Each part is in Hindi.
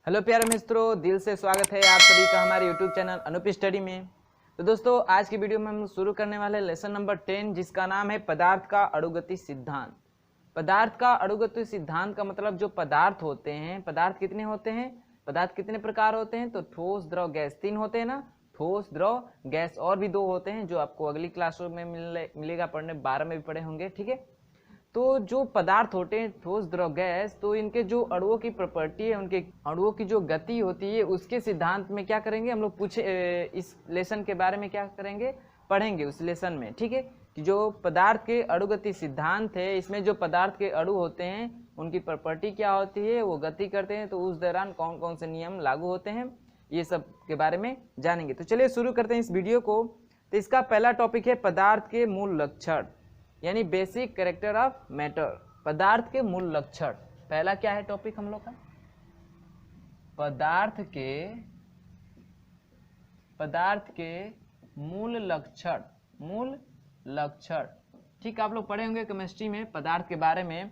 हेलो प्यारे मित्रों, दिल से स्वागत है आप सभी का हमारे यूट्यूब चैनल अनूप स्टडी में। तो दोस्तों, आज की वीडियो में हम शुरू करने वाले लेसन नंबर 10, जिसका नाम है पदार्थ का अणुगति सिद्धांत। पदार्थ का अणुगति सिद्धांत का मतलब जो पदार्थ होते हैं, पदार्थ कितने होते हैं, पदार्थ कितने प्रकार होते हैं, तो ठोस, द्रव, गैस, 3 होते हैं ना। ठोस, द्रव, गैस और भी 2 होते हैं जो आपको अगली क्लासों में मिलेगा पढ़ने, 12 में भी पढ़े होंगे, ठीक है। तो जो पदार्थ होते हैं ठोस, द्रव, गैस, तो इनके जो अणुओं की प्रॉपर्टी है, उनके अणुओं की जो गति होती है, उसके सिद्धांत में क्या करेंगे हम लोग, इस लेसन के बारे में क्या करेंगे, पढ़ेंगे उस लेसन में, ठीक है। कि जो पदार्थ के अणुगति सिद्धांत है, इसमें जो पदार्थ के अणु होते हैं उनकी प्रॉपर्टी क्या होती है, वो गति करते हैं, तो उस दौरान कौन कौन से नियम लागू होते हैं, ये सब के बारे में जानेंगे। तो चलिए शुरू करते हैं इस वीडियो को। तो इसका पहला टॉपिक है पदार्थ के मूल लक्षण, यानी बेसिक कैरेक्टर ऑफ मैटर। पदार्थ के मूल लक्षण, पहला क्या है टॉपिक हम लोग का, पदार्थ के मूल लक्षण। मूल लक्षण, ठीक, आप लोग पढ़े होंगे केमिस्ट्री में पदार्थ के बारे में।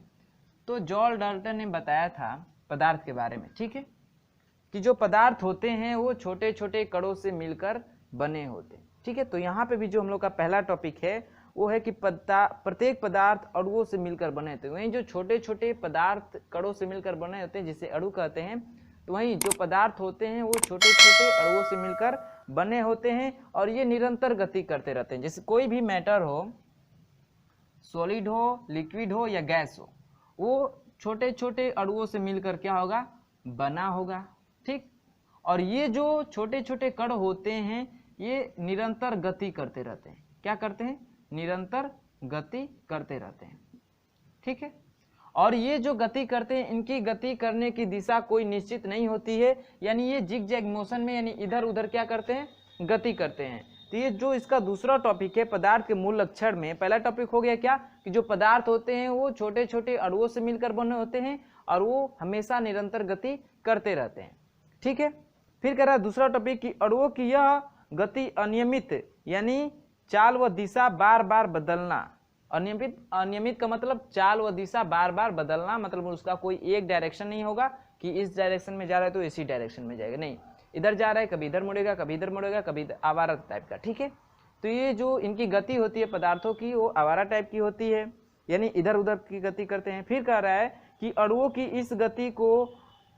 तो जॉन डाल्टन ने बताया था पदार्थ के बारे में, ठीक है, कि जो पदार्थ होते हैं वो छोटे छोटे कणों से मिलकर बने होते हैं, ठीक है। तो यहाँ पे भी जो हम लोग का पहला टॉपिक है वो है कि प्रत्येक पदार्थ अणुओं से मिलकर बने होते हैं। वहीं जो छोटे छोटे पदार्थ कणों से मिलकर बने होते हैं, जिसे अणु कहते हैं, तो वहीं जो पदार्थ होते हैं वो छोटे छोटे अणुओं से मिलकर बने होते हैं और ये निरंतर गति करते रहते हैं। जैसे कोई भी मैटर हो, सॉलिड हो, लिक्विड हो या गैस हो, वो छोटे छोटे अणुओं से मिलकर क्या होगा, बना होगा, ठीक। और ये जो छोटे छोटे कण होते हैं ये निरंतर गति करते रहते हैं। क्या करते हैं, निरंतर गति करते रहते हैं, ठीक है। और ये जो गति करते हैं, इनकी गति करने की दिशा कोई निश्चित नहीं होती है, यानी ये जिग जैग मोशन में, यानी इधर उधर क्या करते हैं, गति करते हैं। तो ये जो इसका दूसरा टॉपिक है पदार्थ के मूल लक्षण में, पहला टॉपिक हो गया क्या, कि जो पदार्थ होते हैं वो छोटे छोटे अणुओं से मिलकर बने होते हैं और वो हमेशा निरंतर गति करते रहते हैं, ठीक है। फिर कह रहा है दूसरा टॉपिक कि अणुओं की यह गति अनियमित, यानी चाल व दिशा बार बार बदलना। अनियमित का मतलब चाल व दिशा बार बार बदलना, मतलब उसका कोई एक डायरेक्शन नहीं होगा कि इस डायरेक्शन में जा रहा है तो इसी डायरेक्शन में जाएगा, नहीं, इधर जा रहा है कभी इधर मुड़ेगा, कभी इधर मुड़ेगा, कभी आवारा टाइप का, ठीक है। तो ये जो इनकी गति होती है पदार्थों की, वो आवारा टाइप की होती है, यानी इधर उधर की गति करते हैं। फिर कह रहा है कि अणुओं की इस गति को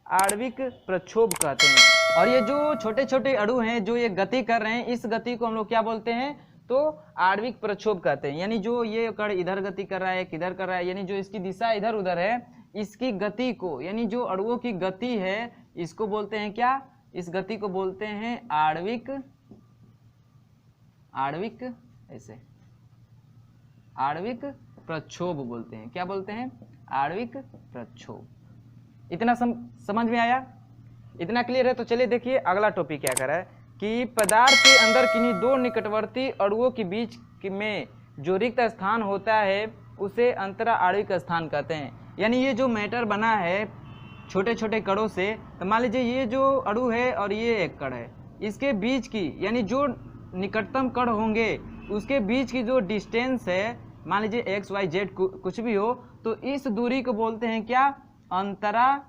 आणविक प्रक्षोभ कहते हैं। और ये जो छोटे छोटे अणु हैं जो ये गति कर रहे हैं, इस गति को हम लोग क्या बोलते हैं, तो आणविक प्रक्षोभ कहते हैं। यानी जो ये कण इधर गति कर रहा है, किधर कर रहा है, यानी जो इसकी दिशा इधर उधर है, इसकी गति को, यानी जो अणुओं की गति है, इसको बोलते हैं क्या, इस गति को बोलते हैं आणविक ऐसे आणविक प्रक्षोभ बोलते हैं। क्या बोलते हैं, आणविक प्रक्षोभ। इतना समझ में आया, इतना क्लियर है। तो चलिए देखिए अगला टॉपिक क्या कर रहा है कि पदार्थ के अंदर किन्हीं दो निकटवर्ती अणुओं के बीच में जो रिक्त स्थान होता है उसे अंतरा आणविक स्थान कहते हैं। यानी ये जो मैटर बना है छोटे छोटे कणों से, तो मान लीजिए ये जो अणु है और ये एक कण है, इसके बीच की, यानी जो निकटतम कण होंगे उसके बीच की जो डिस्टेंस है, मान लीजिए एक्स वाई जेड कुछ भी हो, तो इस दूरी को बोलते हैं क्या, अंतरा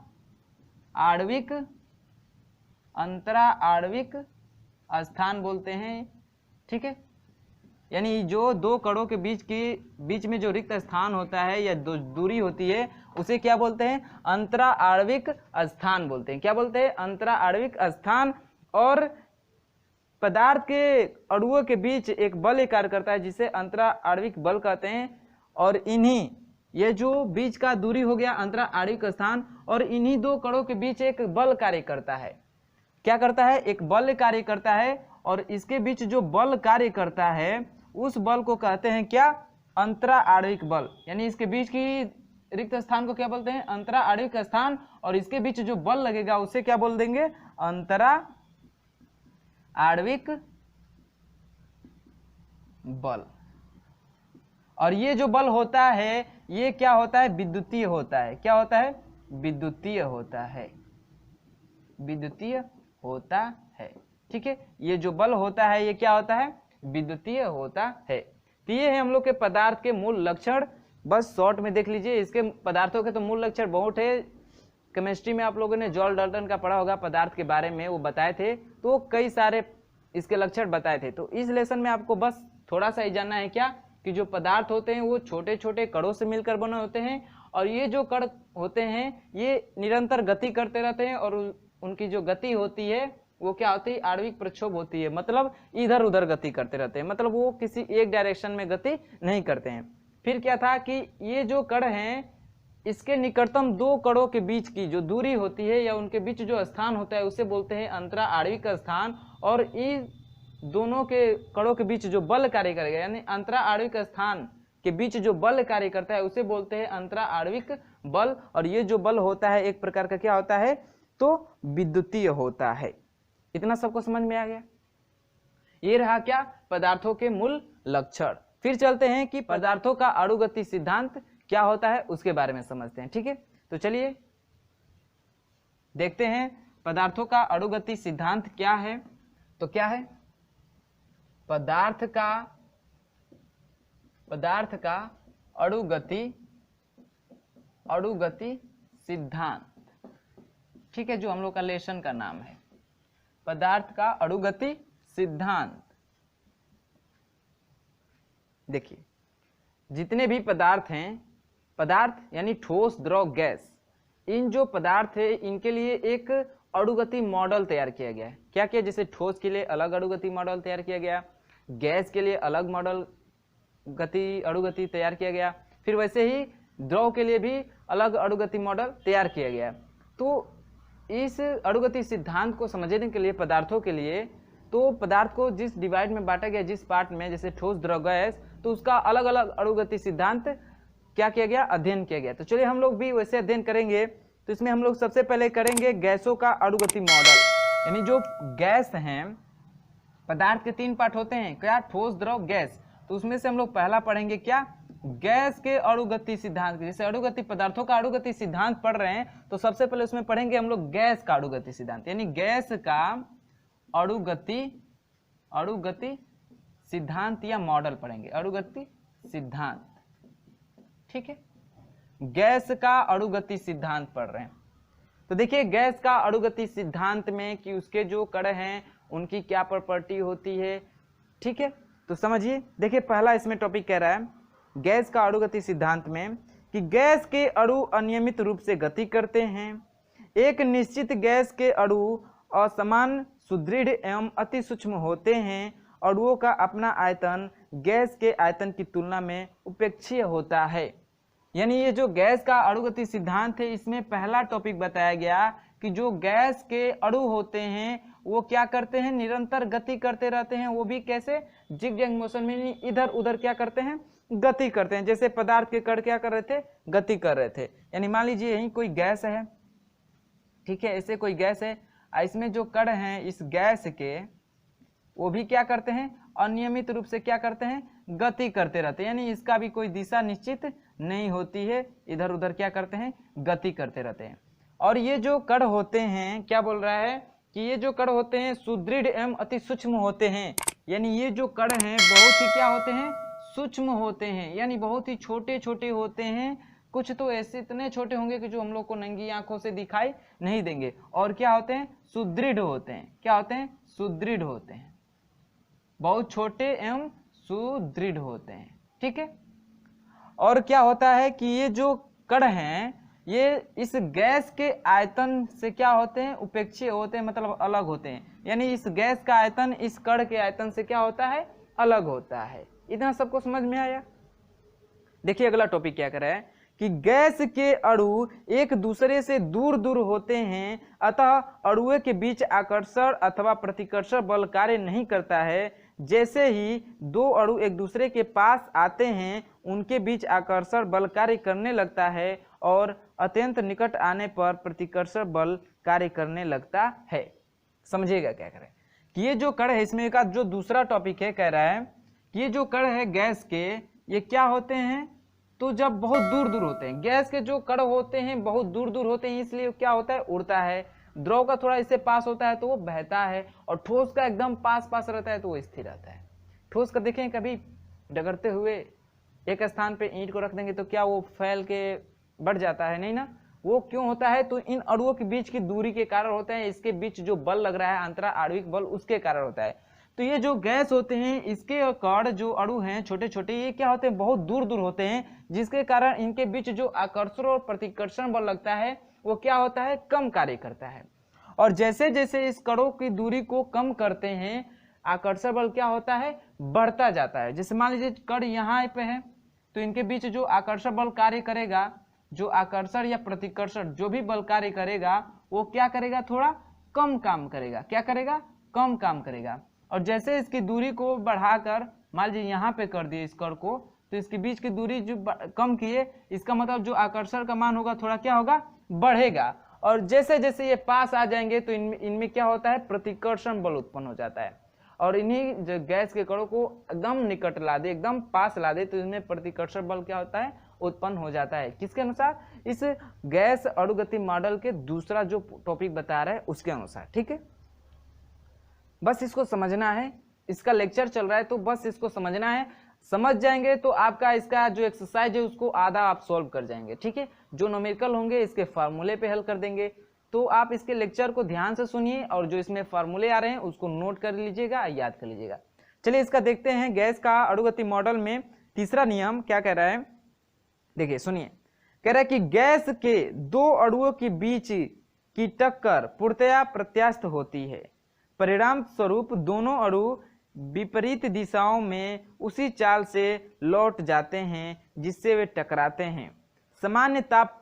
आणविक स्थान बोलते हैं, ठीक है। यानी जो दो कणों के बीच में जो रिक्त स्थान होता है या दूरी होती है, उसे क्या बोलते हैं, अंतरा आणविक स्थान बोलते हैं। क्या बोलते हैं, अंतरा आणविक स्थान। और पदार्थ के अणुओं के बीच एक बल कार्य करता है जिसे अंतरा आणविक बल कहते हैं। और इन्हीं, ये जो बीच का दूरी हो गया अंतरा आणविक स्थान, और इन्हीं दो कणों के बीच एक बल कार्य करता है। क्या करता है, एक बल कार्य करता है, और इसके बीच जो बल कार्य करता है उस बल को कहते हैं क्या, अंतरा आणविक बल। यानी इसके बीच की रिक्त स्थान को क्या बोलते हैं, अंतरा आणविक स्थान, और इसके बीच जो बल लगेगा उसे क्या बोल देंगे, अंतरा आणविक बल। और ये जो बल होता है ये क्या होता है, विद्युतीय होता है। क्या होता है, विद्युतीय होता है, विद्युतीय होता है, ठीक है। ये जो बल होता है ये क्या होता है, विद्युतीय होता है। तो ये है हम लोग के पदार्थ के मूल लक्षण। बस शॉर्ट में देख लीजिए, इसके पदार्थों के तो मूल लक्षण बहुत है, केमिस्ट्री में आप लोगों ने जॉल डाल्टन का पढ़ा होगा, पदार्थ के बारे में वो बताए थे, तो कई सारे इसके लक्षण बताए थे। तो इस लेसन में आपको बस थोड़ा सा ही जानना है क्या कि जो पदार्थ होते हैं वो छोटे छोटे कणों से मिलकर बने होते हैं, और ये जो कण होते हैं ये निरंतर गति करते रहते हैं, और उनकी जो गति होती है वो क्या होती है, आणविक प्रक्षोभ होती है, मतलब इधर उधर गति करते रहते हैं, मतलब वो किसी एक डायरेक्शन में गति नहीं करते हैं। फिर क्या था कि ये जो कण हैं इसके निकटतम दो कणों के बीच की जो दूरी होती है या उनके बीच जो स्थान होता है उसे बोलते हैं अंतरा आणविक स्थान, और इन दोनों के कणों के बीच जो बल कार्य करेगा यानी अंतरा आणविक स्थान के बीच जो बल कार्य करता है उसे बोलते हैं अंतरा आणविक बल। और ये जो बल होता है एक प्रकार का क्या होता है, तो विद्युतीय होता है। इतना सबको समझ में आ गया। ये रहा क्या, पदार्थों के मूल लक्षण। फिर चलते हैं कि पदार्थों का अणुगति सिद्धांत क्या होता है उसके बारे में समझते हैं। ठीक है, तो चलिए देखते हैं पदार्थों का अणुगति सिद्धांत क्या है। तो क्या है पदार्थ का अणुगति सिद्धांत। ठीक है, जो हम लोग का लेसन का नाम है पदार्थ का अणुगति सिद्धांत। देखिए जितने भी पदार्थ हैं, पदार्थ यानी ठोस द्रव गैस, इन जो पदार्थ है इनके लिए एक अणुगति मॉडल तैयार किया गया है। क्या किया, जैसे ठोस के लिए अलग अणुगति मॉडल तैयार किया गया, गैस के लिए अलग मॉडल अणुगति तैयार किया गया, फिर वैसे ही द्रव के लिए भी अलग अणुगति मॉडल तैयार किया गया। तो इस अणुगति सिद्धांत को समझने के लिए पदार्थों के लिए, तो पदार्थ को जिस डिवाइड में बांटा गया, जिस पार्ट में, जैसे ठोस द्रव गैस, तो उसका अलग अलग अणुगति सिद्धांत क्या किया गया, अध्ययन किया गया। तो चलिए हम लोग भी वैसे अध्ययन करेंगे। तो इसमें हम लोग सबसे पहले करेंगे गैसों का अणुगति मॉडल, यानी जो गैस हैं, पदार्थ के तीन पार्ट होते हैं, क्या, ठोस द्रव गैस। तो उसमें से हम लोग पहला पढ़ेंगे क्या, गैस के अणुगति सिद्धांत। जैसे अणुगति पदार्थों का अणुगति सिद्धांत पढ़ रहे हैं तो सबसे पहले उसमें पढ़ेंगे हम लोग गैस का अणुगति सिद्धांत, यानी गैस का अणुगति सिद्धांत या मॉडल पढ़ेंगे, अणुगति सिद्धांत। ठीक है, गैस का अणुगति सिद्धांत पढ़ रहे हैं। तो देखिए गैस का अणुगति सिद्धांत में कि उसके जो कण हैं उनकी क्या प्रॉपर्टी होती है। ठीक है, तो समझिए, देखिए पहला इसमें टॉपिक कह रहा है गैस का अणुगति सिद्धांत में कि गैस के अणु अनियमित रूप से गति करते हैं। एक निश्चित गैस के अणु असमान, सुदृढ़ एवं अति सूक्ष्म होते हैं। अणुओं का अपना आयतन गैस के आयतन की तुलना में उपेक्षीय होता है। यानी ये जो गैस का अणुगति सिद्धांत है इसमें पहला टॉपिक बताया गया कि जो गैस के अणु होते हैं वो क्या करते हैं, निरंतर गति करते रहते हैं। वो भी कैसे, जिगजैग मोशन में, इधर उधर क्या करते हैं, गति करते हैं। जैसे पदार्थ के कण क्या कर रहे थे, गति कर रहे थे। यानी मान लीजिए यही कोई गैस है, ठीक है, ऐसे कोई गैस है, इसमें जो कण हैं इस गैस के वो भी क्या करते हैं, अनियमित रूप से क्या करते हैं, गति करते रहते हैं। यानी इसका भी कोई दिशा निश्चित नहीं होती है, इधर उधर क्या करते हैं, गति करते रहते हैं। और ये जो कण होते हैं, क्या बोल रहा है कि ये जो कण होते हैं सुदृढ़ एवं अति सूक्ष्म होते हैं। यानी ये जो कण हैं बहुत ही क्या होते हैं, सूक्ष्म होते हैं, यानी बहुत ही छोटे छोटे होते हैं। कुछ तो ऐसे इतने छोटे होंगे कि जो हम लोग को नंगी आंखों से दिखाई नहीं देंगे। और क्या होते हैं, सुदृढ़ होते हैं। क्या होते हैं, सुदृढ़ होते हैं, बहुत छोटे एवं सुदृढ़ होते हैं। ठीक है, और क्या होता है कि ये जो कण हैं ये इस गैस के आयतन से क्या होते हैं, उपेक्षीय होते हैं, मतलब अलग होते हैं। यानी इस गैस का आयतन इस कण के आयतन से क्या होता है, अलग होता है। इतना सबको समझ में आया। देखिए अगला टॉपिक क्या कर रहा है कि गैस के अणु एक दूसरे से दूर दूर होते हैं, अतः अणुओं के बीच आकर्षण अथवा प्रतिकर्षण बल कार्य नहीं करता है। जैसे ही दो अणु एक दूसरे के पास आते हैं उनके बीच आकर्षण बल कार्य करने लगता है और अत्यंत निकट आने पर प्रतिकर्षण बल कार्य करने लगता है। समझिएगा क्या करें कि ये जो कण है, इसमें का जो दूसरा टॉपिक है, कह रहा है कि ये जो कण है गैस के, ये क्या होते हैं, तो जब बहुत दूर दूर होते हैं, गैस के जो कण होते हैं बहुत दूर दूर होते हैं, इसलिए क्या होता है, उड़ता है। द्रव का थोड़ा इससे पास होता है तो वो बहता है, और ठोस का एकदम पास पास रहता है तो वो स्थिर रहता है। ठोस का देखें कभी डगरते हुए एक स्थान पे ईंट को रख देंगे तो क्या वो फैल के बढ़ जाता है, नहीं ना, वो क्यों होता है? तो इन अणुओं के बीच की दूरी के कारण होता है, इसके बीच जो बल लग रहा है अंतरा आणविक बल उसके कारण होता है। तो ये जो गैस होते हैं इसके कण जो अणु हैं छोटे छोटे, ये क्या होते हैं? बहुत दूर दूर होते हैं, जिसके कारण इनके बीच जो आकर्षण और प्रतिकर्षण बल लगता है वो क्या होता है? कम कार्य करता है। और जैसे जैसे इस कणों की दूरी को कम करते हैं आकर्षण बल क्या होता है? बढ़ता जाता है। जैसे मान लीजिए कण यहाँ पे है तो इनके बीच जो आकर्षण बल कार्य करेगा, जो आकर्षण या प्रतिकर्षण जो भी बल कार्य करेगा वो क्या करेगा? थोड़ा कम काम करेगा। क्या करेगा? कम काम करेगा। और जैसे इसकी दूरी को बढ़ाकर मान लीजिए यहाँ पे कर दिए इस कण को, तो इसके बीच की दूरी जो कम किए, इसका मतलब जो आकर्षण का मान होगा थोड़ा क्या होगा? बढ़ेगा। और जैसे जैसे ये पास आ जाएंगे तो इनमें क्या होता है? प्रतिकर्षण बल उत्पन्न हो जाता है। और इन्हीं जो गैस के कणों को एकदम निकट ला दे, एकदम पास ला दे, तो इनमें प्रतिकर्षण बल क्या होता है? उत्पन्न हो जाता है। किसके अनुसार? इस गैस अणुगति मॉडल के दूसरा जो टॉपिक बता रहा है उसके अनुसार। ठीक है, बस इसको समझना है। इसका लेक्चर चल रहा है तो बस इसको समझना है। समझ जाएंगे तो आपका इसका जो एक्सरसाइज है उसको आधा आप सॉल्व कर जाएंगे। ठीक है, जो न्यूमेरिकल होंगे इसके फार्मूले पे हल कर देंगे। तो आप इसके लेक्चर को ध्यान से सुनिए और जो इसमें फार्मूले आ रहे हैं उसको नोट कर लीजिएगा, याद कर लीजिएगा। चलिए इसका देखते हैं। गैस का अणुगति मॉडल में तीसरा नियम क्या कह रहा है? देखिए सुनिए, कह रहा है कि गैस के दो अणुओं के बीच की टक्कर पूर्णतया प्रत्यास्थ होती है। परिणाम स्वरूप दोनों अणु विपरीत दिशाओं में उसी चाल से लौट जाते हैं जिससे वे टकराते हैं। सामान्य ताप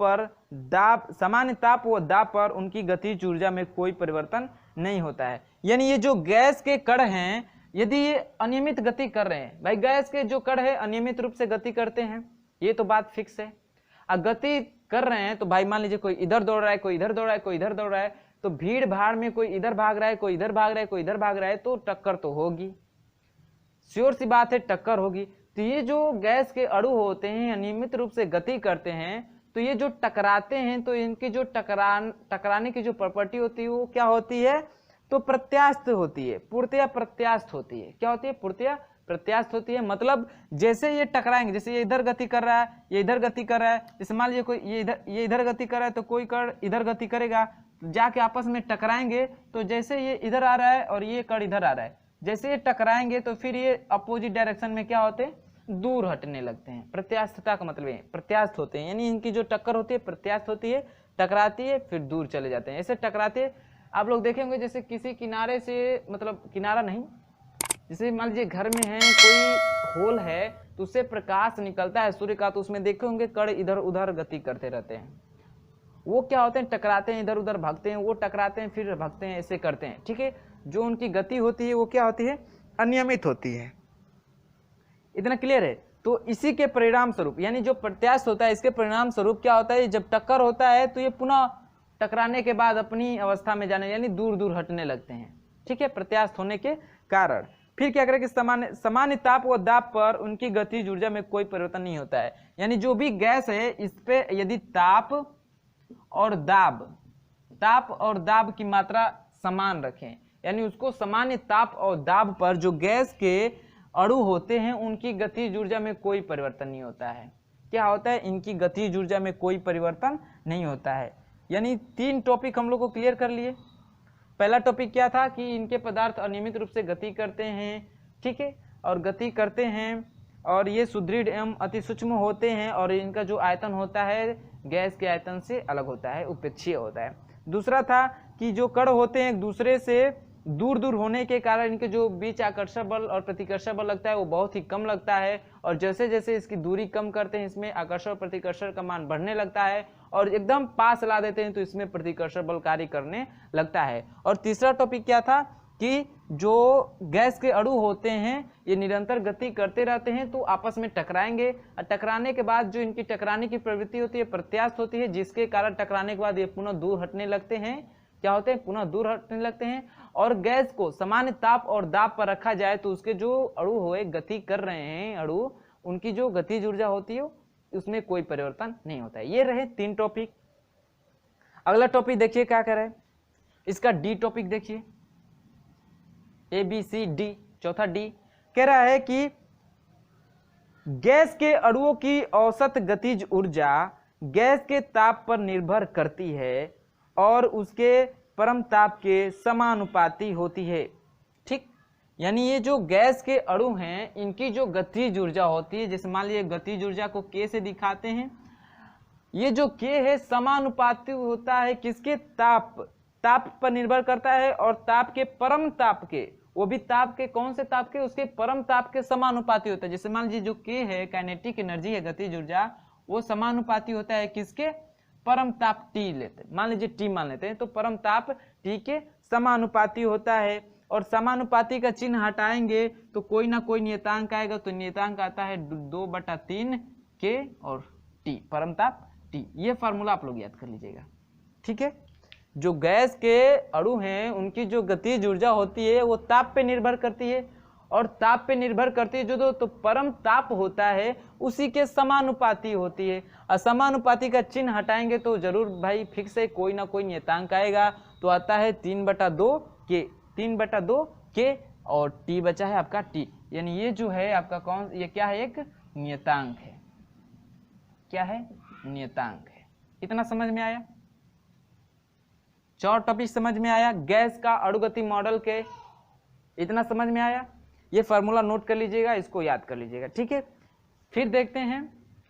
व दाब पर उनकी गतिज ऊर्जा में कोई परिवर्तन नहीं होता है। यानी ये जो गैस के कण हैं यदि ये अनियमित गति कर रहे हैं, भाई गैस के जो कण है अनियमित रूप से गति करते हैं, ये तो बात फिक्स है। अब गति कर रहे हैं तो भाई मान लीजिए कोई इधर दौड़ रहा है, कोई इधर दौड़ रहा है, कोई इधर दौड़ रहा है, तो भीड़ भाड़ में कोई इधर भाग रहा है, कोई इधर भाग रहा है, कोई इधर भाग रहा है, तो टक्कर तो होगी, श्योर सी बात है टक्कर होगी। तो ये जो गैस के अणु होते हैं अनियमित रूप से गति करते हैं, तो ये जो टकराते हैं तो इनकी जो टकराने की जो प्रॉपर्टी होती है वो क्या होती है? तो प्रत्यास्थ होती है, पूर्णतया प्रत्यास्थ होती है। क्या होती है? पूर्णतया प्रत्यास्थ होती है। मतलब जैसे ये टकराएंगे, जैसे ये इधर गति कर रहा है, ये इधर गति कर रहा है, जैसे मान लीजिए कोई ये इधर गति कर रहा है तो कोई कण इधर गति करेगा, जाके आपस में टकराएंगे। तो जैसे ये इधर आ रहा है और ये कण इधर आ रहा है, जैसे ये टकराएंगे तो फिर ये अपोजिट डायरेक्शन में क्या होते हैं? दूर हटने लगते हैं। प्रत्यास्थता का मतलब है प्रत्यास्थ होते हैं, यानी इनकी जो टक्कर होती है प्रत्यास्थ होती है, टकराती है फिर दूर चले जाते हैं। ऐसे टकराते आप लोग देखेंगे जैसे किसी किनारे से, मतलब किनारा नहीं, जैसे मान लीजिए घर में है कोई होल है तो उससे प्रकाश निकलता है सूर्य का, तो उसमें देखे होंगे कण इधर उधर गति करते रहते हैं। वो क्या होते हैं? टकराते हैं, इधर उधर भागते हैं, वो टकराते हैं फिर भागते हैं, ऐसे करते हैं। ठीक है, जो उनकी गति होती है वो क्या होती है? अनियमित होती है। इतना क्लियर है? तो इसी के परिणाम स्वरूप, यानी जो प्रत्यास्थ होता है इसके परिणाम स्वरूप क्या होता है? जब टक्कर होता है तो ये पुनः टकराने के बाद अपनी अवस्था में जाने यानी दूर दूर हटने लगते हैं। ठीक है, प्रत्यास्थ होने के कारण। फिर क्या करें कि सामान्य ताप व दाब पर उनकी गतिज ऊर्जा में कोई परिवर्तन नहीं होता है। यानी जो भी गैस है इस पे यदि ताप और दाब की मात्रा समान रखें, यानी उसको सामान्य ताप और दाब पर जो गैस के अणु होते हैं उनकी गतिज ऊर्जा में कोई परिवर्तन नहीं होता है। क्या होता है? इनकी गतिज ऊर्जा में कोई परिवर्तन नहीं होता है। यानी 3 टॉपिक हम लोग को क्लियर कर लिए। पहला टॉपिक क्या था कि इनके पदार्थ अनियमित रूप से गति करते हैं। ठीक है, और गति करते हैं और ये सुदृढ़ एवं अति सूक्ष्म होते हैं और इनका जो आयतन होता है गैस के आयतन से अलग होता है, उपेक्षीय होता है। दूसरा था कि जो कण होते हैं एक दूसरे से दूर दूर होने के कारण इनके जो बीच आकर्षण बल और प्रतिकर्षण बल लगता है वो बहुत ही कम लगता है, और जैसे जैसे इसकी दूरी कम करते हैं इसमें आकर्षण और प्रतिकर्षण का मान बढ़ने लगता है, और एकदम पास ला देते हैं तो इसमें प्रतिकर्षण बल कार्य करने लगता है। और तीसरा टॉपिक क्या था कि जो गैस के अणु होते हैं ये निरंतर गति करते रहते हैं तो आपस में टकराएंगे, और टकराने के बाद जो इनकी टकराने की प्रवृत्ति होती है प्रत्यास्थ होती है, जिसके कारण टकराने के बाद ये पुनः दूर हटने लगते हैं। क्या होते हैं? पुनः दूर हटने लगते हैं। और गैस को सामान्य ताप और दाब पर रखा जाए तो उसके जो अणु हुए गति कर रहे हैं अणु, उनकी जो गतिज ऊर्जा होती है उसमें कोई परिवर्तन नहीं होता है। ये रहे 3 टॉपिक। अगला टॉपिक देखिए क्या कह रहा है, इसका डी टॉपिक देखिए, ABCD, चौथा डी कह रहा है कि गैस के अणुओं की औसत गतिज ऊर्जा गैस के ताप पर निर्भर करती है और उसके परम ताप के समानुपाती होती है। ठीक, यानी ये जो गैस के अणु हैं इनकी जो गतिज ऊर्जा होती है, जैसे मान लीजिए गतिज ऊर्जा को K से दिखाते हैं, ये जो K है समानुपाती होता है किसके, ताप पर निर्भर करता है और ताप के परम ताप के, वो भी ताप के कौन से ताप के, उसके परम ताप के समानुपाती होता है। जैसे मान लीजिए जो K है काइनेटिक एनर्जी है, गतिज ऊर्जा, वो समानुपाती होता है किसके, परम ताप T लेते हैं, मान लीजिए T मान लेते हैं, तो परम ताप T के समानुपाती होता है। और समानुपाती का चिन्ह हटाएंगे तो कोई ना कोई नियतांक आएगा, तो नियतांक आता है 2/3 K और T, परम ताप T। ये फार्मूला आप लोग याद कर लीजिएगा। ठीक है, जो गैस के अणु हैं उनकी जो गतिज ऊर्जा होती है वो ताप पे निर्भर करती है, और ताप पे निर्भर करती है जो तो परम ताप होता है उसी के समानुपाती होती है। और समानुपाती का चिन्ह हटाएंगे तो जरूर भाई फिक्स से कोई ना कोई नियतांक आएगा, तो आता है 3/2 K, 3/2 K और T बचा है आपका T, यानी ये जो है आपका कौन, ये क्या है, एक नियतांक है। क्या है, नियतांक है। इतना समझ में आया, 4 टॉपिक समझ में आया गैस का अणुगति मॉडल के, इतना समझ में आया। ये फार्मूला नोट कर लीजिएगा, इसको याद कर लीजिएगा। ठीक है, फिर देखते हैं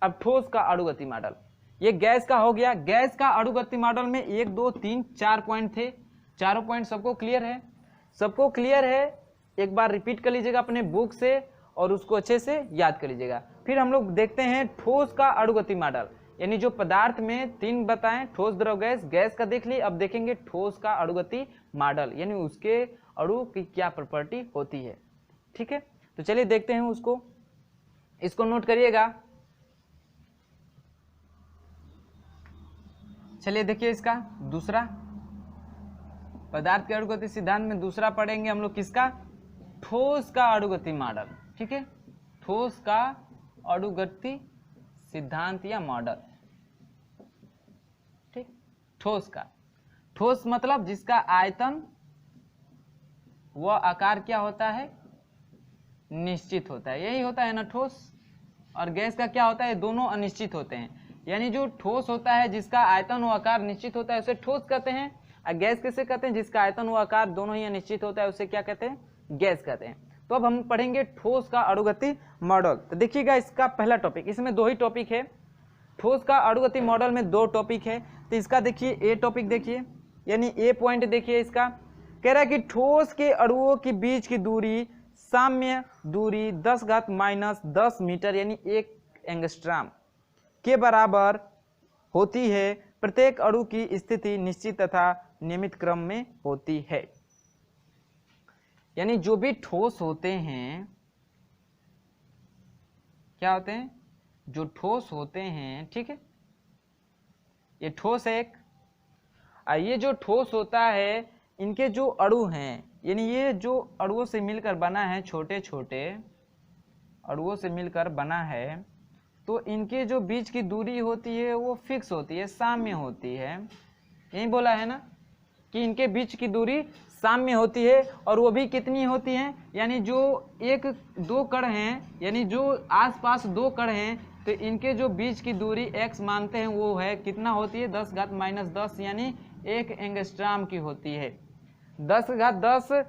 अब ठोस का अणुगति मॉडल। ये गैस का हो गया। गैस का अणुगति मॉडल में 1 2 3 4 पॉइंट थे, चारों पॉइंट सबको क्लियर है, सबको क्लियर है। एक बार रिपीट कर लीजिएगा अपने बुक से और उसको अच्छे से याद कर लीजिएगा। फिर हम लोग देखते हैं ठोस का अणुगति मॉडल, यानी जो पदार्थ में 3 बताएं, ठोस द्रव गैस, गैस का देख ली, अब देखेंगे ठोस का अणुगति मॉडल, यानी उसके अणु की क्या प्रॉपर्टी होती है। ठीक है, तो चलिए देखते हैं उसको, इसको नोट करिएगा। चलिए देखिए इसका दूसरा पदार्थ के अणुगति सिद्धांत में दूसरा पढ़ेंगे हम लोग किसका, ठोस का अणुगति मॉडल। ठीक है, ठोस का अणुगति सिद्धांत या मॉडल। ठीक, ठोस का, ठोस मतलब जिसका आयतन व आकार क्या होता है, निश्चित होता है, यही होता है ना ठोस। और गैस का क्या होता है, दोनों अनिश्चित होते हैं। यानी जो ठोस होता है जिसका आयतन व आकार निश्चित होता है उसे ठोस कहते हैं, और गैस किसे कहते हैं, जिसका आयतन व आकार दोनों ही अनिश्चित होता है उसे क्या कहते हैं, गैस कहते हैं। तो अब हम पढ़ेंगे ठोस का अणुगति मॉडल। तो देखिएगा इसका पहला टॉपिक, इसमें 2 ही टॉपिक है। ठोस का अणुगति मॉडल में 2 टॉपिक है। तो इसका देखिए ए टॉपिक देखिए, यानी ए पॉइंट देखिए, इसका कह रहा है कि ठोस के अणुओं के बीच की दूरी, साम्य दूरी 10⁻⁻10 मीटर यानी 1 एंगस्ट्रॉम के बराबर होती है। प्रत्येक अणु की स्थिति निश्चित तथा नियमित क्रम में होती है। यानी जो भी ठोस होते हैं, क्या होते हैं, जो ठोस होते हैं, ठीक है, ये ठोस है एक। ये जो ठोस होता है इनके जो अणु हैं, यानी ये जो अणुओं से मिलकर बना है, छोटे छोटे अणुओं से मिलकर बना है, तो इनके जो बीच की दूरी होती है वो फिक्स होती है, साम्य होती है। यही बोला है ना कि इनके बीच की दूरी साम्य होती है, और वो भी कितनी होती है, यानी जो 1-2 कण हैं, यानी जो आसपास 2 कण हैं, तो इनके जो बीच की दूरी x मानते हैं वो है कितना होती है, 10⁻10 यानी 1 एंगस्ट्रॉम की होती है। 10⁻10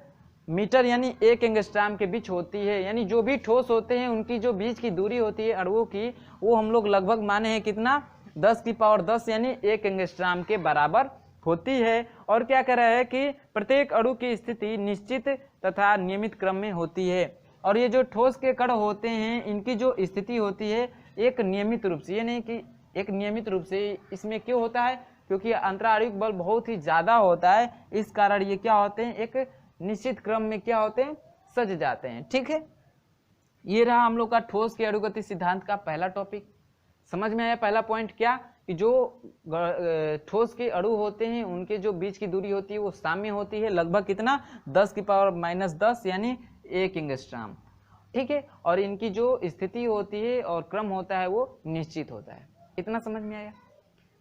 मीटर यानी 1 एंगस्ट्रॉम के बीच होती है। यानी जो भी ठोस होते हैं उनकी जो बीच की दूरी होती है अणुओं की, वो हम लोग लगभग माने हैं कितना, 10⁻10 यानी 1 एंगस्ट्रॉम के बराबर होती है। और क्या कह रहा है कि प्रत्येक अणु की स्थिति निश्चित तथा नियमित क्रम में होती है। और ये जो ठोस के कण होते हैं इनकी जो स्थिति होती है एक नियमित रूप से, ये नहीं कि एक नियमित रूप से, इसमें क्यों होता है, क्योंकि अंतराणविक बल बहुत ही ज़्यादा होता है, इस कारण ये क्या होते हैं, एक निश्चित क्रम में क्या होते हैं, सज जाते हैं। ठीक है, ये रहा हम लोग का ठोस के अणुगति सिद्धांत का पहला टॉपिक। समझ में आया पहला पॉइंट क्या, कि जो ठोस के अणु होते हैं उनके जो बीच की दूरी होती है वो साम्य होती है, लगभग कितना, 10⁻10 यानी 1 एंगस्ट्रॉम। ठीक है, और इनकी जो स्थिति होती है और क्रम होता है वो निश्चित होता है। इतना समझ में आया।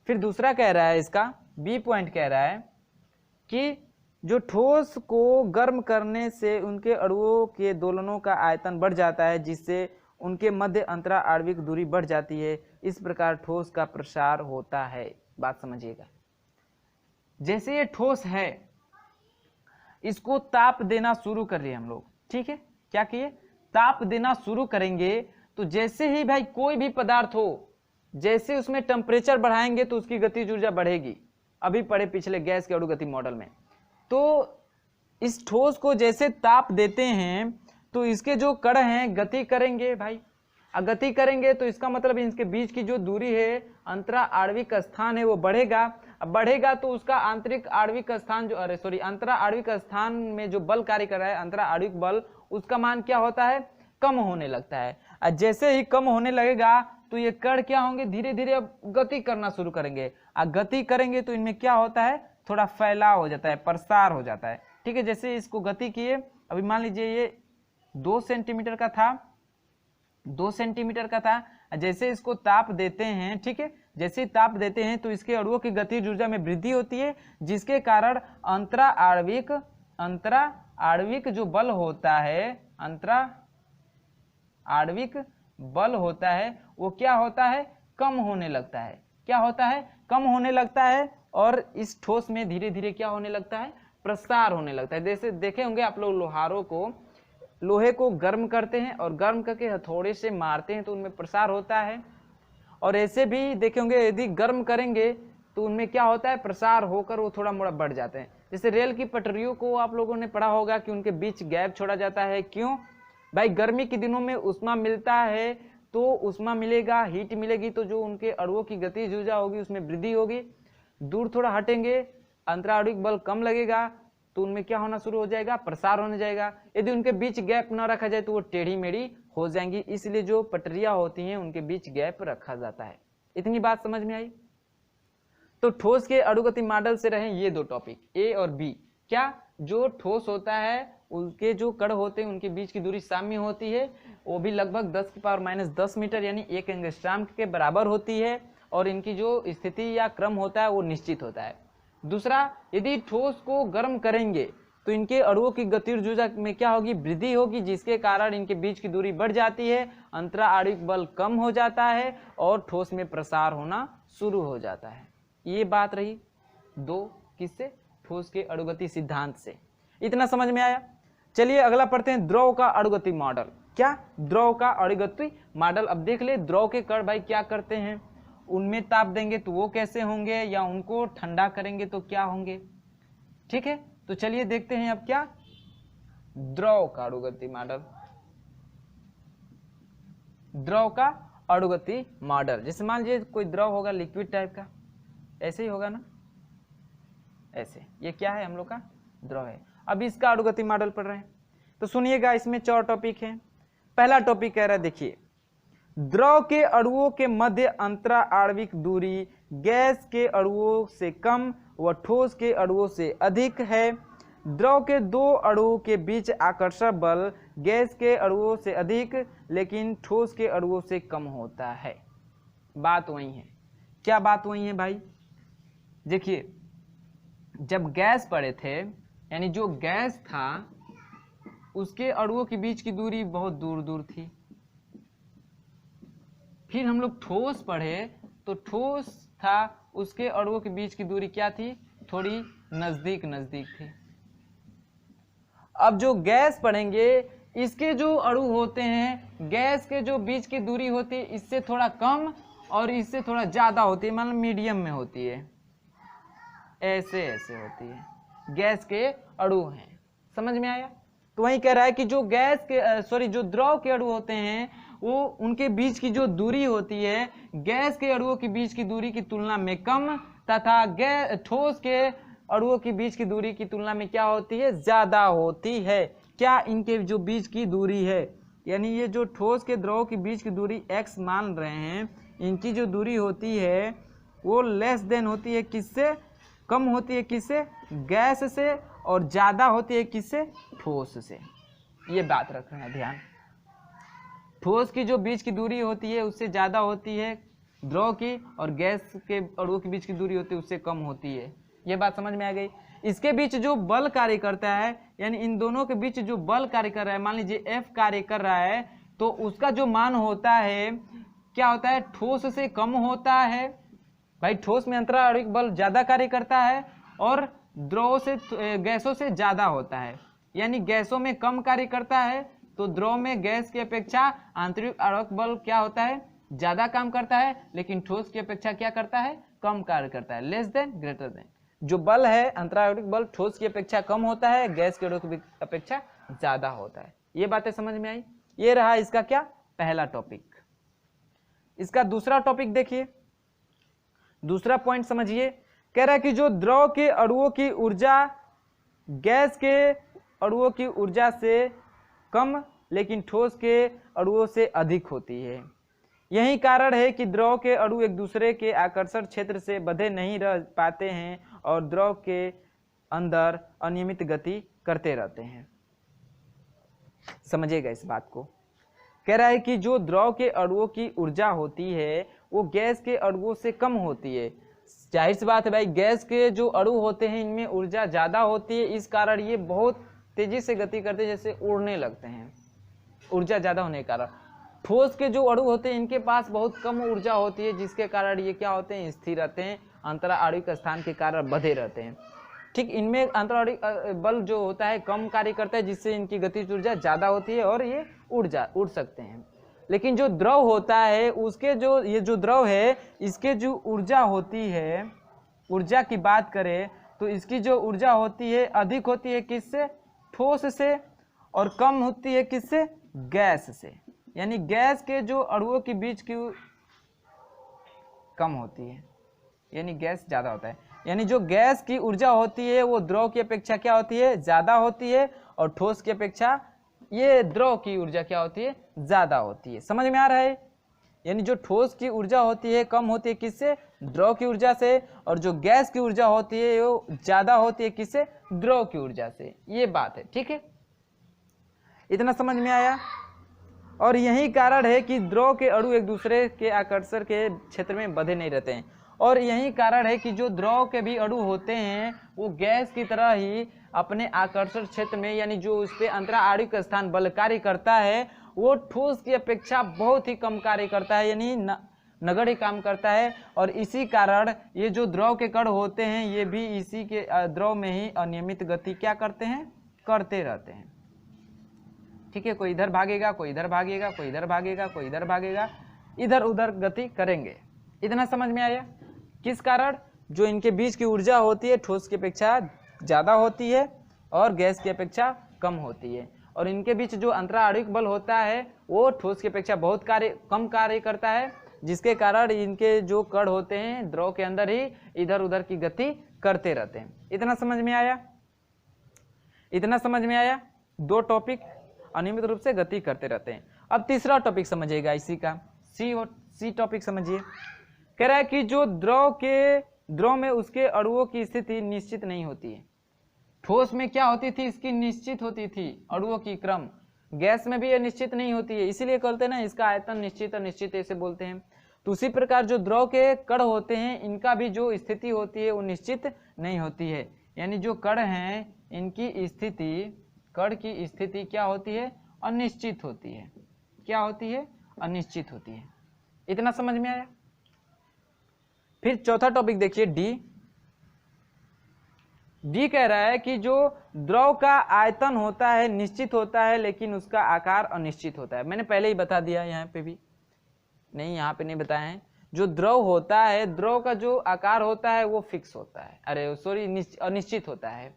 फिर दूसरा कह रहा है, इसका बी पॉइंट कह रहा है कि जो ठोस को गर्म करने से उनके अणुओं के दोलनों का आयतन बढ़ जाता है, जिससे उनके मध्य अंतरा आणविक दूरी बढ़ जाती है। इस प्रकार ठोस का प्रसार होता है। बात समझिएगा। जैसे ये ठोस है, इसको ताप देना शुरू कर रहे हैं हम लोग, ठीक है। क्या किए? ताप देना शुरू करेंगे तो जैसे ही भाई कोई भी पदार्थ हो, जैसे उसमें टेम्परेचर बढ़ाएंगे तो उसकी गतिज ऊर्जा बढ़ेगी। अभी पढ़े पिछले गैस के अणुगति मॉडल में। तो इस ठोस को जैसे ताप देते हैं तो इसके जो कण हैं गति करेंगे भाई। गति करेंगे तो इसका मतलब इनके बीच की जो दूरी है, अंतरा आणविक स्थान है, वो बढ़ेगा। अब बढ़ेगा तो उसका आंतरिक आणविक स्थान जो अंतरा आणविक स्थान में जो बल कार्य कर रहा है, अंतरा आणविक बल, उसका मान क्या होता है? कम होने लगता है। और जैसे ही कम होने लगेगा तो ये कण क्या होंगे? धीरे धीरे अब गति करना शुरू करेंगे। गति करेंगे तो इनमें क्या होता है? थोड़ा फैलाव हो जाता है, प्रसार हो जाता है, ठीक है। जैसे इसको गति किए, अभी मान लीजिए ये 2 सेंटीमीटर का था, 2 सेंटीमीटर का था। जैसे इसको ताप देते हैं, ठीक है, जैसे ताप देते हैं तो इसके अणुओं की गतिज ऊर्जा में वृद्धि होती है, जिसके कारण अंतरा आणविक जो बल होता है, अंतरा आणविक बल होता है, वो क्या होता है? कम होने लगता है। क्या होता है? कम होने लगता है। और इस ठोस में धीरे धीरे क्या होने लगता है? प्रसार होने लगता है। जैसे देखे होंगे आप लोग, लोहे को गर्म करते हैं और गर्म करके हथौड़े से मारते हैं तो उनमें प्रसार होता है। और ऐसे भी देखे होंगे, यदि गर्म करेंगे तो उनमें क्या होता है? प्रसार होकर वो थोड़ा मोड़ा बढ़ जाते हैं। जैसे रेल की पटरियों को आप लोगों ने पढ़ा होगा कि उनके बीच गैप छोड़ा जाता है। क्यों भाई? गर्मी के दिनों में उष्मा मिलता है, तो उष्मा मिलेगा, हीट मिलेगी, तो जो उनके अणुओं की गतिज ऊर्जा होगी उसमें वृद्धि होगी। दूर थोड़ा हटेंगे, अंतरा आणविक बल कम लगेगा, तो उनमें क्या होना शुरू हो जाएगा? प्रसार होने जाएगा। यदि उनके बीच गैप न रखा जाए तो वो टेढ़ी मेढ़ी हो जाएंगी, इसलिए जो पटरियां होती हैं उनके बीच गैप रखा जाता है। इतनी बात समझ में आई? तो ठोस के अणुगति मॉडल से रहे ये 2 टॉपिक, ए और बी। क्या? जो ठोस होता है उनके जो कण होते हैं उनके बीच की दूरी साम्य होती है, वो भी लगभग 10⁻⁻10 मीटर यानी 1 एंगस्ट्रॉम के बराबर होती है, और इनकी जो स्थिति या क्रम होता है वो निश्चित होता है। दूसरा, यदि ठोस को गर्म करेंगे तो इनके अणुओं की गतिज ऊर्जा में क्या होगी? वृद्धि होगी, जिसके कारण इनके बीच की दूरी बढ़ जाती है, अंतरा आणविक बल कम हो जाता है और ठोस में प्रसार होना शुरू हो जाता है। ये बात रही 2 किससे? ठोस के अणुगति सिद्धांत से। इतना समझ में आया? चलिए अगला पढ़ते हैं, द्रव का अणुगति मॉडल। क्या? द्रव का अणुगति मॉडल। अब देख ले, द्रव के कण भाई क्या करते हैं? उनमें ताप देंगे तो वो कैसे होंगे, या उनको ठंडा करेंगे तो क्या होंगे, ठीक है। तो चलिए देखते हैं अब क्या? द्रव का अणुगति मॉडल। द्रव का अणुगति मॉडल, जैसे मान लीजिए कोई द्रव होगा लिक्विड टाइप का, ऐसे ही होगा ना, ऐसे। ये क्या है? हम लोग का द्रव है। अब इसका अणुगति मॉडल पढ़ रहे हैं, तो सुनिएगा, इसमें 4 टॉपिक हैं। पहला टॉपिक कह रहा है, देखिए, द्रव के अणुओं के मध्य अंतरा आणविक दूरी गैस के अणुओं से कम व ठोस के अणुओं से अधिक है। द्रव के 2 अणुओं के बीच आकर्षण बल गैस के अणुओं से अधिक लेकिन ठोस के अणुओं से कम होता है। बात वही है। क्या बात वही है भाई? देखिए, जब गैस पड़े थे, यानी जो गैस था उसके अणुओं के बीच की दूरी बहुत दूर दूर थी। फिर हम लोग ठोस पढ़े तो ठोस था, उसके अणुओं के बीच की दूरी क्या थी? थोड़ी नजदीक नजदीक थी। अब जो गैस पढ़ेंगे, इसके जो अणु होते हैं, गैस के जो बीच की दूरी होती है इससे थोड़ा कम और इससे थोड़ा ज्यादा होती है, मतलब मीडियम में होती है, ऐसे ऐसे होती है। गैस के अणु हैं, समझ में आया? तो वही कह रहा है कि जो गैस के जो द्रव के अणु होते हैं, वो उनके बीच की जो दूरी होती है गैस के अणुओं के बीच की दूरी की तुलना में कम, तथा ठोस के अणुओं के बीच की दूरी की तुलना में क्या होती है? ज्यादा होती है। क्या? इनके जो बीच की दूरी है, यानी ये जो ठोस के द्रव के बीच की दूरी x मान रहे हैं, इनकी जो दूरी होती है वो लेस देन होती है किससे? कम होती है किससे? गैस से, और ज्यादा होती है किससे? ठोस से। ये बात रखना ध्यान। ठोस की जो बीच की दूरी होती है उससे ज्यादा होती है द्रव की, और गैस के अणुओं के बीच की दूरी होती है उससे कम होती है। ये बात समझ में आ गई? इसके बीच जो बल कार्य करता है, यानी इन दोनों के बीच जो बल कार्य कर रहा है, मान लीजिए F कार्य कर रहा है, तो उसका जो मान होता है क्या होता है, ठोस से कम होता है। भाई ठोस में अंतराणविक बल ज्यादा कार्य करता है और द्रव से गैसों से ज्यादा होता है, यानी गैसों में कम कार्य करता है, तो द्रव में गैस की अपेक्षा आंतरिक आणविक बल क्या होता है, ज्यादा काम करता है, लेकिन ठोस की अपेक्षा क्या करता है, कम कार्य करता है, लेस देन ग्रेटर देन। जो बल है अंतराणविक बल ठोस की अपेक्षा कम होता है, गैस की अपेक्षा ज्यादा होता है। ये बातें समझ में आई। ये रहा इसका क्या, पहला टॉपिक। इसका दूसरा टॉपिक देखिए, दूसरा पॉइंट समझिए। कह रहा है कि जो द्रव के अणुओं की ऊर्जा गैस के अणुओं की ऊर्जा से कम लेकिन ठोस के अणुओं से अधिक होती है। यही कारण है कि द्रव के अणु एक दूसरे के आकर्षण क्षेत्र से बंधे नहीं रह पाते हैं और द्रव के अंदर अनियमित गति करते रहते हैं। समझिएगा इस बात को। कह रहा है कि जो द्रव के अणुओं की ऊर्जा होती है वो गैस के अणुओं से कम होती है। जाहिर सी बात है भाई, गैस के जो अणु होते हैं इनमें ऊर्जा ज्यादा होती है, इस कारण ये बहुत तेजी से गति करते हैं, जैसे उड़ने लगते हैं, ऊर्जा ज्यादा होने के कारण। ठोस के जो अणु होते हैं इनके पास बहुत कम ऊर्जा होती है, जिसके कारण ये क्या होते हैं, स्थिर रहते हैं, अंतराणविक स्थान के कारण बंधे रहते हैं। ठीक, इनमें अंतराणविक बल जो होता है कम कार्य करता है, जिससे इनकी गतिज ऊर्जा ज्यादा होती है और ये उड़ सकते हैं। लेकिन जो द्रव होता है उसके जो ये जो द्रव है इसके जो ऊर्जा होती है, ऊर्जा की बात करें तो इसकी जो ऊर्जा होती है अधिक होती है किससे, ठोस से, और कम होती है किससे, गैस से। यानी गैस के जो अणुओं के बीच की कम होती है, यानी गैस ज्यादा होता है। यानी जो गैस की ऊर्जा होती है वो द्रव की अपेक्षा क्या होती है, ज्यादा होती है, और ठोस की अपेक्षा ये द्रव की ऊर्जा क्या होती है, ज्यादा होती है। समझ में आ रहा है। यानी जो ठोस की ऊर्जा होती है कम होती है किससे, द्रव की ऊर्जा से, और जो गैस की ऊर्जा होती है वो ज्यादा होती है किससे, द्रव की ऊर्जा से। ये बात है, ठीक है, इतना समझ में आया। और यही कारण है कि द्रव के अणु एक दूसरे के आकर्षण के क्षेत्र में बंधे नहीं रहते हैं, और यही कारण है कि जो द्रव के भी अणु होते हैं वो गैस की तरह ही अपने आकर्षण क्षेत्र में, यानी जो उस पर अंतराणविक स्थान बल कार्य करता है वो ठोस की अपेक्षा बहुत ही कम कार्य करता है, यानी नगण्य काम करता है। और इसी कारण ये जो द्रव के कण होते हैं ये भी इसी के द्रव में ही अनियमित गति क्या करते हैं, करते रहते हैं। ठीक है, कोई इधर भागेगा, कोई इधर भागेगा, कोई इधर भागेगा, कोई इधर भागेगा, इधर उधर गति करेंगे। इतना समझ में आया। किस कारण, जो इनके बीच की ऊर्जा होती है ठोस की अपेक्षा ज्यादा होती है और गैस की अपेक्षा कम होती है, और इनके बीच जो अंतराणविक बल होता है वो ठोस की अपेक्षा बहुत कम कार्य करता है, जिसके कारण इनके जो कण होते हैं द्रव के अंदर ही इधर उधर की गति करते रहते हैं। इतना समझ में आया, इतना समझ में आया। दो टॉपिक अनियमित रूप से गति करते रहते हैं। अब तीसरा टॉपिक समझिएगा इसी का, सी टॉपिक समझिए। कह रहा है कि जो द्रव में उसके अणुओं की स्थिति निश्चित नहीं होती है। ठोस में क्या होती थी, इसकी निश्चित होती थी अणुओं की क्रम, गैस में भी ये निश्चित नहीं होती है, इसीलिए कहते हैं ना इसका आयतन निश्चित और निश्चित ऐसे बोलते हैं। तो उसी प्रकार जो द्रव के कण होते हैं इनका भी जो स्थिति होती है वो निश्चित नहीं होती है। यानी जो कण हैं इनकी स्थिति, कण की स्थिति क्या होती है, अनिश्चित होती है। क्या होती है, अनिश्चित होती है। इतना समझ में आया। फिर चौथा टॉपिक देखिए, डी कह रहा है कि जो द्रव का आयतन होता है निश्चित होता है लेकिन उसका आकार अनिश्चित होता है। मैंने पहले ही बता दिया, यहाँ पे भी नहीं, यहाँ पे नहीं बताया है। जो द्रव होता है, द्रव का जो आकार होता है वो फिक्स होता है, अरे सॉरी अनिश्चित होता है।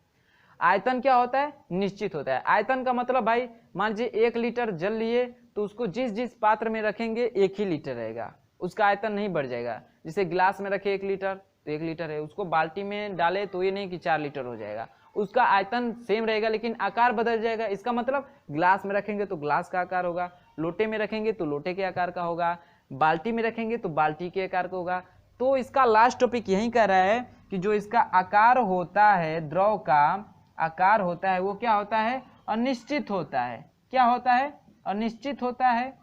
आयतन क्या होता है, निश्चित होता है। आयतन का मतलब भाई मान लीजिए 1 लीटर जल लिए तो उसको जिस जिस पात्र में रखेंगे 1 ही लीटर रहेगा, उसका आयतन नहीं बढ़ जाएगा। जैसे गिलास में रखे 1 लीटर तो 1 लीटर है, उसको बाल्टी में डाले तो ये नहीं कि 4 लीटर हो जाएगा, उसका आयतन सेम रहेगा लेकिन आकार बदल जाएगा। इसका मतलब गिलास में रखेंगे तो गिलास का आकार होगा, लोटे में रखेंगे तो लोटे के आकार का होगा, बाल्टी में रखेंगे तो बाल्टी के आकार का होगा। तो इसका लास्ट टॉपिक यही कह रहा है कि जो इसका आकार होता है, द्रव का आकार होता है वो क्या होता है, अनिश्चित होता है। क्या होता है, अनिश्चित होता है।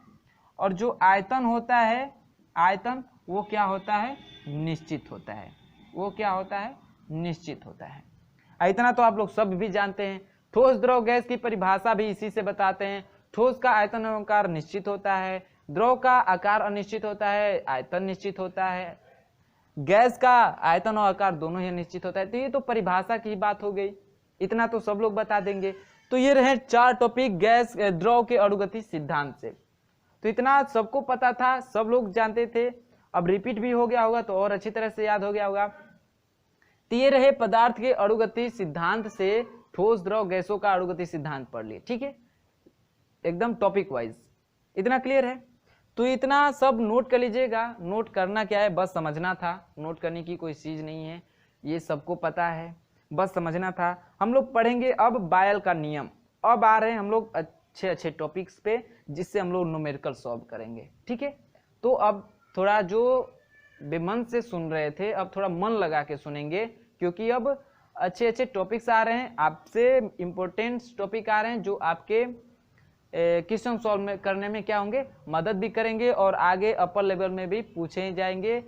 और जो आयतन होता है, आयतन वो क्या होता है, निश्चित होता है। वो क्या होता है, निश्चित होता है। इतना तो आप लोग सब भी जानते हैं। ठोस द्रव गैस की परिभाषा भी इसी से बताते हैं। ठोस का आयतन आकार निश्चित होता है, द्रव का आकार अनिश्चित होता है, आयतन निश्चित होता है, गैस का आयतन और आकार दोनों ही निश्चित होता है। तो ये तो परिभाषा की बात हो गई, इतना तो सब लोग बता देंगे। तो ये रहे 4 टॉपिक गैस द्रव के अणुगति सिद्धांत से। तो इतना सबको पता था, सब लोग जानते थे। अब रिपीट भी हो गया होगा तो और अच्छी तरह से याद हो गया होगा। तो ये रहे पदार्थ के अणुगति सिद्धांत से ठोस द्रव गैसों का अणुगति सिद्धांत पढ़ लिए, ठीक है, एकदम टॉपिक वाइज। इतना क्लियर है? तो इतना सब नोट कर लीजिएगा। नोट करना क्या है, बस समझना था, नोट करने की कोई चीज नहीं है, ये सबको पता है, बस समझना था। हम लोग पढ़ेंगे अब बायल का नियम। अब आ रहे हैं हम लोग अच्छे अच्छे टॉपिक्स पे, जिससे हम लोग न्यूमेरिकल सॉल्व करेंगे, ठीक है। तो अब थोड़ा जो बेमन से सुन रहे थे, अब थोड़ा मन लगा के सुनेंगे, क्योंकि अब अच्छे अच्छे टॉपिक्स आ रहे हैं, आपसे इम्पोर्टेंट टॉपिक आ रहे हैं, जो आपके क्वेश्चन सॉल्व करने में क्या होंगे, मदद भी करेंगे, और आगे अपर लेवल में भी पूछे जाएंगे।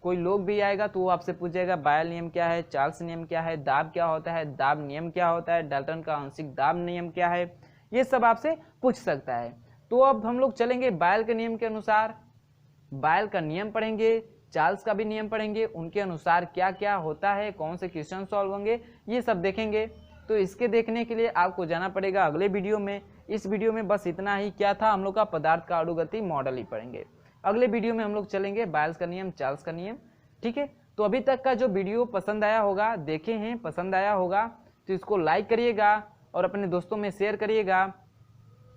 कोई लोग भी आएगा तो वो आपसे पूछेगा बायल नियम क्या है, चार्ल्स नियम क्या है, दाब क्या होता है, दाब नियम क्या होता है, डाल्टन का आंशिक दाब नियम क्या है, ये सब आपसे पूछ सकता है। तो अब हम लोग चलेंगे बायल के नियम के अनुसार, बायल का नियम पढ़ेंगे, चार्ल्स का भी नियम पढ़ेंगे, उनके अनुसार क्या क्या होता है, कौन से क्वेश्चन सॉल्व होंगे, ये सब देखेंगे। तो इसके देखने के लिए आपको जाना पड़ेगा अगले वीडियो में। इस वीडियो में बस इतना ही क्या था, हम लोग का पदार्थ का अणुगति मॉडल ही पढ़ेंगे। अगले वीडियो में हम लोग चलेंगे बायल्स का नियम, चार्ल्स का नियम, ठीक है। तो अभी तक का जो वीडियो पसंद आया होगा, देखे हैं, पसंद आया होगा, तो इसको लाइक करिएगा और अपने दोस्तों में शेयर करिएगा।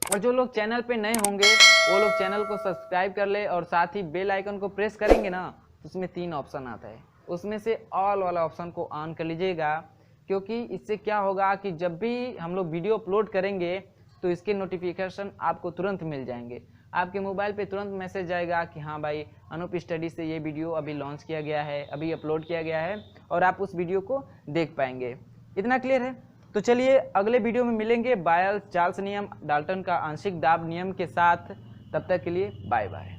और जो लोग चैनल पे नए होंगे वो लोग चैनल को सब्सक्राइब कर ले, और साथ ही बेल आइकन को प्रेस करेंगे ना, तो उसमें 3 ऑप्शन आता है, उसमें से ऑल वाला ऑप्शन को ऑन कर लीजिएगा, क्योंकि इससे क्या होगा कि जब भी हम लोग वीडियो अपलोड करेंगे तो इसके नोटिफिकेशन आपको तुरंत मिल जाएंगे। आपके मोबाइल पे तुरंत मैसेज आएगा कि हाँ भाई, अनूप स्टडी से ये वीडियो अभी लॉन्च किया गया है, अभी अपलोड किया गया है, और आप उस वीडियो को देख पाएंगे। इतना क्लियर है? तो चलिए अगले वीडियो में मिलेंगे बायल चार्ल्स नियम, डाल्टन का आंशिक दाब नियम के साथ। तब तक के लिए बाय बाय।